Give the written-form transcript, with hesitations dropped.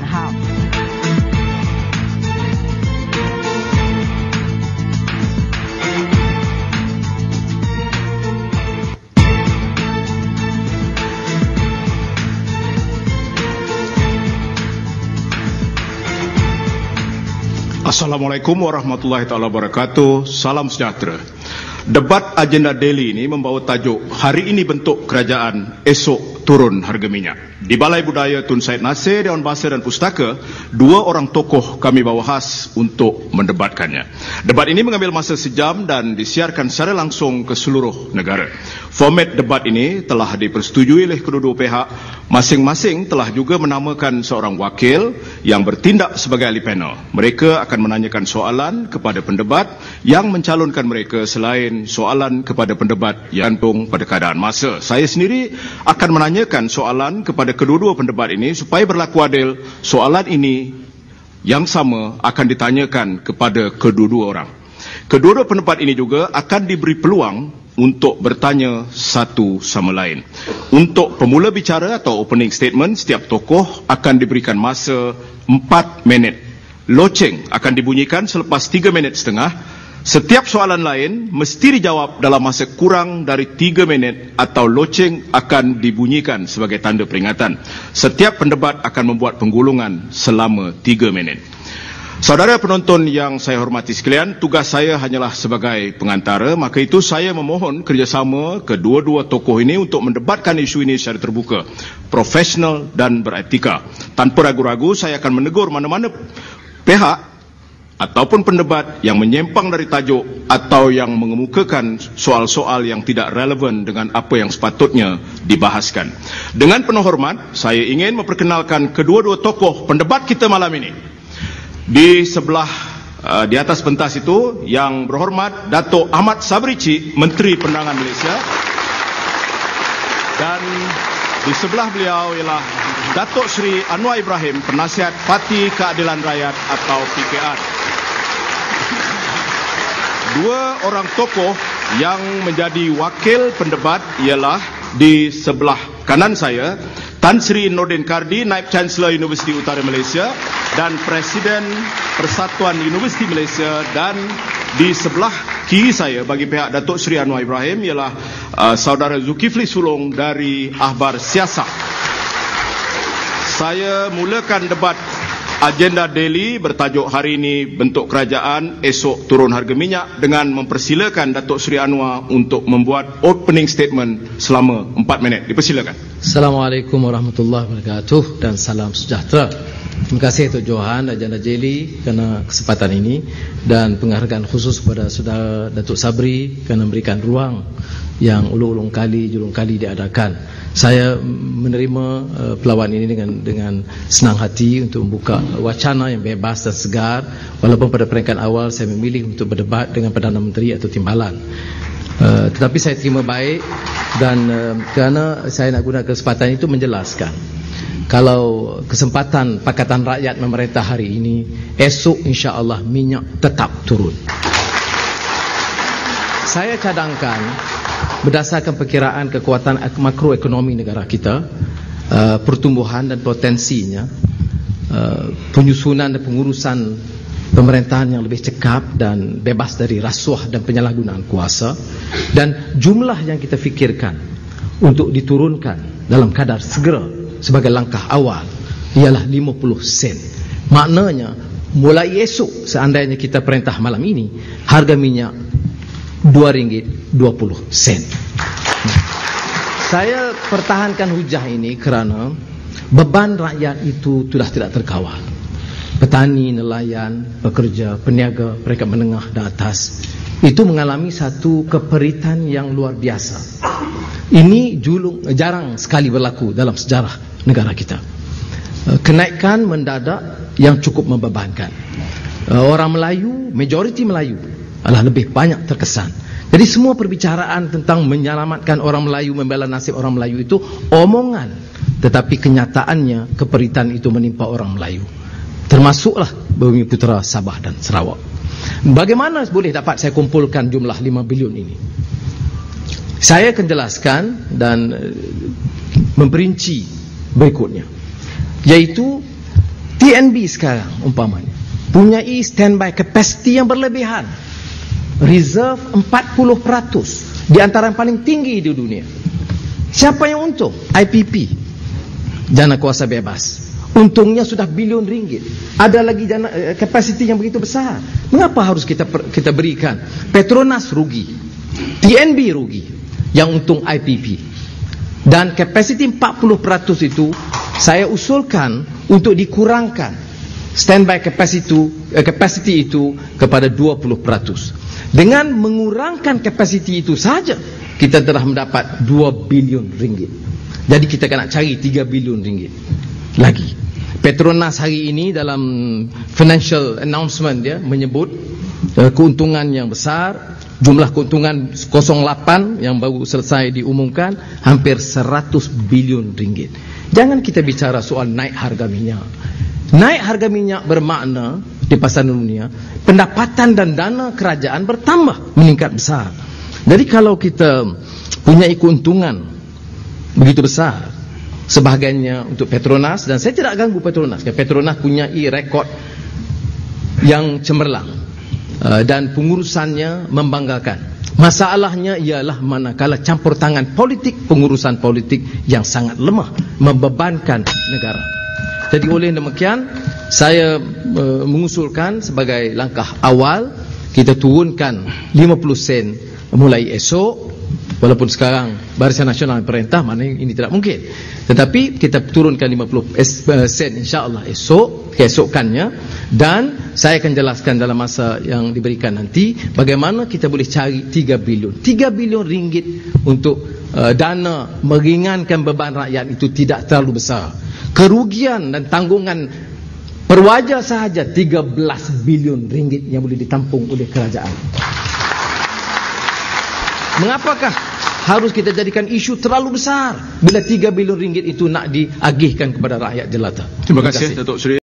号。Assalamualaikum warahmatullahi wabarakatuh. Salam sejahtera. Debat agenda daily ini membawa tajuk Hari ini bentuk kerajaan, esok turun harga minyak. Di Balai Budaya Tun Said Nasir, Dewan Bahasa dan Pustaka, dua orang tokoh kami bawa khas untuk mendebatkannya. Debat ini mengambil masa sejam dan disiarkan secara langsung ke seluruh negara. Format debat ini telah dipersetujui oleh kedua-dua pihak. Masing-masing telah juga menamakan seorang wakil yang bertindak sebagai ahli panel. Mereka akan menanyakan soalan kepada pendebat yang mencalonkan mereka selain soalan kepada pendebat yang gantung pada keadaan masa. Saya sendiri akan menanyakan soalan kepada kedua-dua pendebat ini supaya berlaku adil. Soalan ini yang sama akan ditanyakan kepada kedua-dua orang. Kedua-dua pendebat ini juga akan diberi peluang untuk bertanya satu sama lain. Untuk pemula bicara atau opening statement, setiap tokoh akan diberikan masa 4 minit. Loceng akan dibunyikan selepas 3 minit setengah. Setiap soalan lain mesti dijawab dalam masa kurang dari 3 minit atau loceng akan dibunyikan sebagai tanda peringatan. Setiap pendebat akan membuat penggulungan selama 3 minit. Saudara penonton yang saya hormati sekalian, tugas saya hanyalah sebagai pengantara, maka itu saya memohon kerjasama kedua-dua tokoh ini untuk mendebatkan isu ini secara terbuka, profesional dan beretika. Tanpa ragu-ragu, saya akan menegur mana-mana pihak ataupun pendebat yang menyimpang dari tajuk atau yang mengemukakan soal-soal yang tidak relevan dengan apa yang sepatutnya dibahaskan. Dengan penuh hormat, saya ingin memperkenalkan kedua-dua tokoh pendebat kita malam ini. Di sebelah di atas pentas itu yang berhormat Dato' Ahmad Sabri Cik, Menteri Penerangan Malaysia, dan di sebelah beliau ialah Dato' Sri Anwar Ibrahim, Penasihat Parti Keadilan Rakyat atau PKR. Dua orang tokoh yang menjadi wakil pendebat ialah di sebelah kanan saya Tan Sri Nordin Kardi, Naib Chancellor Universiti Utara Malaysia dan Presiden Persatuan Universiti Malaysia, dan di sebelah kiri saya bagi pihak Datuk Sri Anwar Ibrahim ialah Saudara Zulkifli Sulong dari Akhbar Siasat. Saya mulakan debat agenda daily bertajuk Hari ini bentuk kerajaan, esok turun harga minyak dengan mempersilakan Datuk Seri Anwar untuk membuat opening statement selama 4 minit. Dipersilakan. Assalamualaikum warahmatullahi wabarakatuh dan salam sejahtera. Terima kasih Tok Johan dan Jana Jeli kerana kesempatan ini, dan penghargaan khusus kepada Saudara Datuk Sabri kerana memberikan ruang yang julung kali diadakan. Saya menerima perlawanan ini dengan senang hati untuk membuka wacana yang bebas dan segar, walaupun pada peringkat awal saya memilih untuk berdebat dengan Perdana Menteri atau Timbalan. Tetapi saya terima baik, dan kerana saya nak guna kesempatan itu menjelaskan kalau kesempatan Pakatan Rakyat memerintah hari ini, esok insya-Allah minyak tetap turun. Saya cadangkan berdasarkan perkiraan kekuatan makroekonomi negara kita, pertumbuhan dan potensinya, penyusunan dan pengurusan pemerintahan yang lebih cekap dan bebas dari rasuah dan penyalahgunaan kuasa, dan jumlah yang kita fikirkan untuk diturunkan dalam kadar segera sebagai langkah awal ialah 50 sen. Maknanya mulai esok seandainya kita perintah malam ini, harga minyak RM2.20. Saya pertahankan hujah ini kerana beban rakyat itu sudah tidak terkawal. Petani, nelayan, pekerja, peniaga, peringkat menengah dan atas itu mengalami satu keperitan yang luar biasa. Ini jarang sekali berlaku dalam sejarah negara kita. Kenaikan mendadak yang cukup membebankan. Orang Melayu, majoriti Melayu adalah lebih banyak terkesan. Jadi semua perbicaraan tentang menyelamatkan orang Melayu, membela nasib orang Melayu itu omongan, tetapi kenyataannya keperitan itu menimpa orang Melayu, termasuklah Bumi Putera, Sabah dan Sarawak. Bagaimana boleh dapat saya kumpulkan jumlah 5 bilion ini? Saya akan jelaskan dan memperinci berikutnya, yaitu TNB sekarang umpamanya punyai standby capacity yang berlebihan, reserve 40%, di antara yang paling tinggi di dunia. Siapa yang untung? IPP, jana kuasa bebas. Untungnya sudah bilion ringgit. Ada lagi jana capacity yang begitu besar. Mengapa harus kita berikan? Petronas rugi, TNB rugi, yang untung IPP. Dan capacity 40% itu saya usulkan untuk dikurangkan standby capacity itu kepada 20%. Dengan mengurangkan capacity itu saja kita telah mendapat 2 bilion ringgit. Jadi kita kena cari 3 bilion ringgit lagi. Petronas hari ini dalam financial announcement dia menyebut keuntungan yang besar. Jumlah keuntungan 08 yang baru selesai diumumkan hampir 100 bilion ringgit. Jangan kita bicara soal naik harga minyak. Naik harga minyak bermakna di pasar dunia pendapatan dan dana kerajaan bertambah, meningkat besar. Jadi kalau kita punya keuntungan begitu besar, sebahagiannya untuk Petronas, dan saya tidak ganggu Petronas, Petronas punya rekod yang cemerlang dan pengurusannya membanggakan. Masalahnya ialah manakala campur tangan politik, pengurusan politik yang sangat lemah, membebankan negara. Jadi oleh demikian saya mengusulkan sebagai langkah awal kita turunkan 50 sen mulai esok. Walaupun sekarang Barisan Nasional perintah, mana ini tidak mungkin, tetapi kita turunkan 50 sen insyaAllah keesokannya. Dan saya akan jelaskan dalam masa yang diberikan nanti bagaimana kita boleh cari 3 bilion ringgit untuk dana meringankan beban rakyat itu tidak terlalu besar. Kerugian dan tanggungan perwajar sahaja 13 bilion ringgit yang boleh ditampung oleh kerajaan. Mengapakah harus kita jadikan isu terlalu besar bila 3 bilion ringgit itu nak diagihkan kepada rakyat jelata? Terima kasih Datuk Seri.